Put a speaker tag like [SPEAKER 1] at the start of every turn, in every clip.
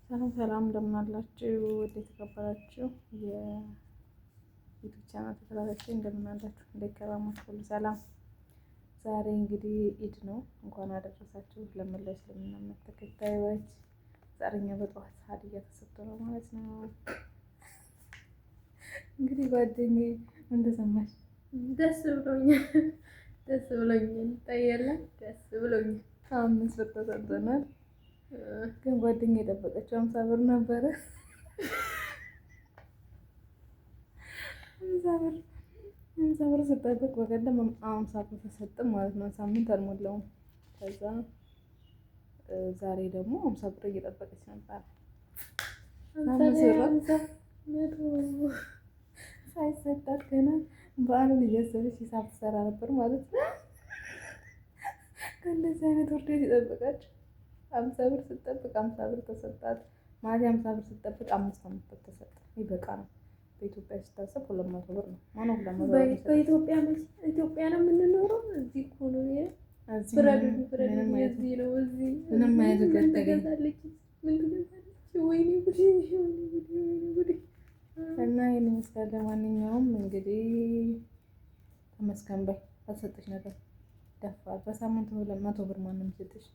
[SPEAKER 1] ሰላም ሰላም እንደምን አላችሁ? ወደ የተከበራችሁ የዩቲዩብ ቻናል ተከታታዮች እንደምን አላችሁ? እንዴት ከረማችሁ? ሁሉ ሰላም። ዛሬ እንግዲህ ኢድ ነው። እንኳን አደረሳችሁ ለመላው እስልምና እምነት ተከታዮች። ዛሬ እኛ በጠዋት ሀዲያ ተሰጥቶ ነው ማለት ነው። እንግዲህ ጓደኛዬ ምን ተሰማሽ?
[SPEAKER 2] ደስ ብሎኛል። ደስ ብሎኛል። ታያለ ደስ ብሎኛል።
[SPEAKER 1] 5 ብር ተሰጥቶናል። ግን ጓደኛዬ የጠበቀችው 50 ብር ነበረ። 50 ብር ስጠብቅ በቀደም 50 ብር ተሰጥም ማለት ነው። ሳምንት አልሞላውም። ከዛ ዛሬ ደግሞ 50 ብር እየጠበቀች ነበር። ሳይሰጣት ገና በዓልን እያሰበች ሂሳብ ትሰራ ነበር ማለት ነው። ከእንደዚህ አይነት ውርደት የጠበቃችሁ 50 ብር ስጠብቅ 50 ብር ተሰጣት። ማለት 50 ብር ስጠብቅ 5 ብር ተሰጣት። ይበቃ ነው። በኢትዮጵያ ሲታሰብ 200 ብር ነው። ማነው 200 ብር?
[SPEAKER 2] በኢትዮጵያ ነው የምንኖረው። እዚህ እኮ ነው ፍረዱ። እዚህ ነው። እዚህ
[SPEAKER 1] ምንም አይነት
[SPEAKER 2] ትገዛለች። ምን ትገዛለች? ወይኔ ጉዴ! ወይኔ ጉዴ!
[SPEAKER 1] እና ይሄን ይመስላል። ለማንኛውም እንግዲህ ተመስገን በይ። አልሰጠሽ ነገር ደፋር። በሳምንት 200 ብር ማንም ይሰጥሽ?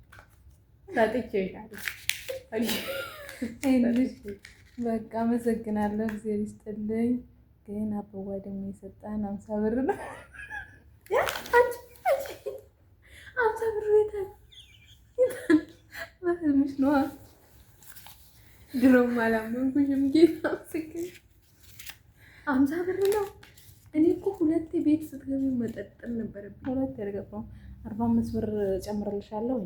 [SPEAKER 1] በቃ አመሰግናለሁ። እግዚአብሔር ይስጥልኝ። ግን አበባ ደግሞ የሰጠን 50 ብር ነው።
[SPEAKER 2] 50 ብር ቤት
[SPEAKER 1] በህልምሽ ነዋ።
[SPEAKER 2] ድሮም አላመንኩሽም። ጌታ ምስክር 50 ብር ነው። እኔ እኮ 2 ቤት ስትገቢ መጠጠል ነበረብኝ።
[SPEAKER 1] 2 ያልገባው 45 ብር ጨምርልሻለሁ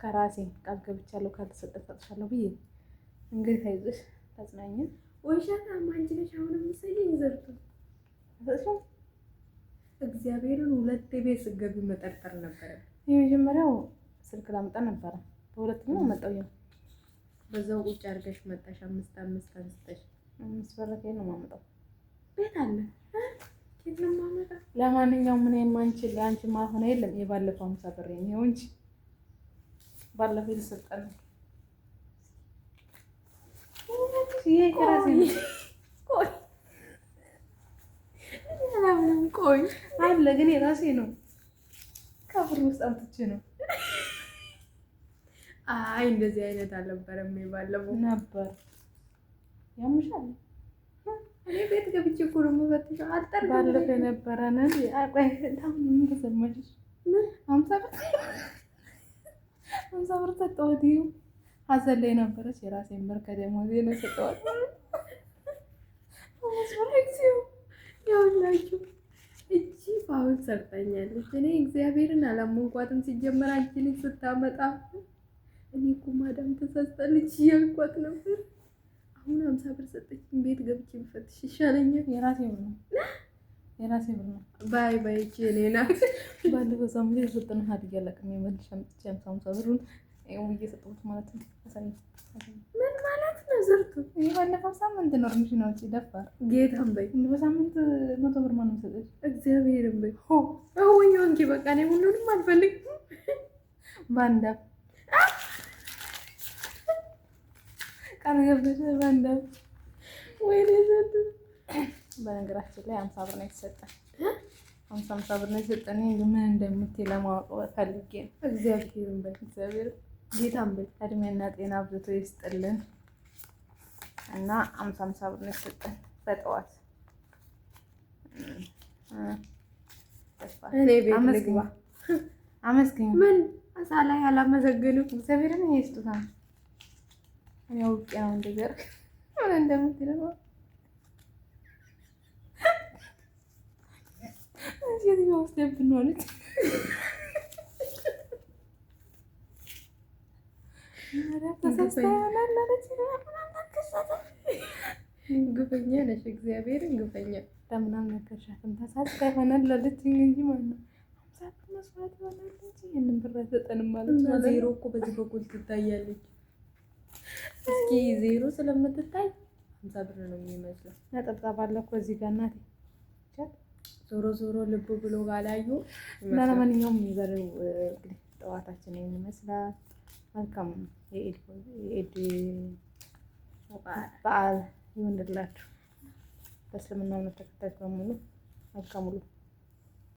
[SPEAKER 1] ከራሴ ቃል ገብቻለሁ። ካልተሰጠ ሰጥሻለሁ ብዬ እንግዲህ ታይዘሽ ታጽናኝ።
[SPEAKER 2] ወይሻታ አንቺ ነሽ አሁን የምትሰጪኝ ዘርቱ እግዚአብሔርን 2 ቤት ስትገቢ መጠርጠር ነበረ።
[SPEAKER 1] የመጀመሪያው ስልክ ላምጣ ነበረ። በሁለተኛው መጣው ያው
[SPEAKER 2] በዛው ቁጭ አድርገሽ መጣሽ። 5 አንስተሽ
[SPEAKER 1] 5 ብር ከየት ነው የማመጣው?
[SPEAKER 2] ቤት አለ ከየት ነው የማመጣው?
[SPEAKER 1] ለማንኛውም ምን የማንችል አንቺ ማሆነ የለም። የባለፈው 50 ብር ነው እንጂ ባለፈው የተሰጠን ይሄ ከራሴ ቆይ አለ ግን የራሴ ነው። ከብር ውስጥ አምጥቼ ነው።
[SPEAKER 2] አይ እንደዚህ አይነት አልነበረም። ባለፈው
[SPEAKER 1] ነበር። ያምሻል።
[SPEAKER 2] እኔ ቤት ገብቼ እኮ ነው የምፈትሸው።
[SPEAKER 1] ባለፈው የነበረን ቆይ ምን ተሰማሽ? 50 ብር ሰጠኋት። ሀዘን ላይ ነበረች። የራሴን ብር ከደሞዜ ነው ሰጠኋት።
[SPEAKER 2] ያውላችሁ እቺ ፋውል ሰርታኛለች። እኔ እግዚአብሔርን አላመንኳትም። ሲጀመር አንቺ ልጅ ስታመጣ እኔ እኮ ማዳም ተሳስታለች እያልኳት ነበር። አሁን 50 ብር ሰጠችኝ። ቤት ገብቼ ብፈትሽ ይሻለኛል።
[SPEAKER 1] የራሴ ብር ነው።
[SPEAKER 2] ባይ ባይ። እቺ እኔ ናት።
[SPEAKER 1] ባለፈው ሳምንት የሰጠነው ሀዲያ አለቅም የመልሽ አምጥቼ 50 ብሩን እየሰጠሁት ማለት ነው።
[SPEAKER 2] ምን ማለት ነው? ዝርቱ
[SPEAKER 1] ባለፈው ሳምንት ነው እርምሽ ነው። እቺ ደፋር
[SPEAKER 2] ጌታም በይ።
[SPEAKER 1] በሳምንት 100 ብር ማንም ሰጠች?
[SPEAKER 2] እግዚአብሔርን በይ። ወይ ወንኪ በቃ እኔ ሁሉንም አልፈልግም።
[SPEAKER 1] ባንዳ ቃል ገብተሽ ባንዳ።
[SPEAKER 2] ወይኔ ዘንድ
[SPEAKER 1] በነገራችን ላይ 50 ብር ነው የተሰጠን። 50 ብር ነው የተሰጠን። ምን እንደምትይ ለማወቅ ፈልጌ ነው።
[SPEAKER 2] እግዚአብሔርን በይ።
[SPEAKER 1] እግዚአብሔር
[SPEAKER 2] ጌታም በይ።
[SPEAKER 1] እድሜና ጤና አብዝቶ ይስጥልን እና 50 ብር ነው የተሰጠን በጠዋት።
[SPEAKER 2] እኔ ቤት ልግባ።
[SPEAKER 1] አመስግኝ።
[SPEAKER 2] ምን አሳላይ አላመሰግንም።
[SPEAKER 1] እግዚአብሔርን ይሄ ስጦታ ነው። እኔ አውቄ ነው እንደዚህ ምን እንደምትይ ነው። እዚህ ውስጥ ብንሆንት
[SPEAKER 2] ግፈኛ ነሽ። እግዚአብሔርን ግፈኛ
[SPEAKER 1] ለምናምን ነገርሻትም ተሳስታ ይሆናል አለችኝ እንጂ ማለት ነው። 50 ብር መስዋዕት ይሆናል እንጂ ይሄንን ብር አይሰጠንም ማለት ነው።
[SPEAKER 2] ዜሮ እኮ በዚህ በኩል ትታያለች። እስኪ ዜሮ ስለምትታይ 50 ብር ነው የሚመስለው።
[SPEAKER 1] ነጠብጣብ አለ እኮ እዚህ ጋር እናቴ።
[SPEAKER 2] ዞሮ ዞሮ ልብ ብሎ ጋላዩ።
[SPEAKER 1] ለማንኛውም የሚበለው እንግዲህ ጠዋታችን ይመስላል። መልካም የኢድ በዓል ይሁንላችሁ። በእስልምና እምነት ተከታዮች በሙሉ መልካም ውሎ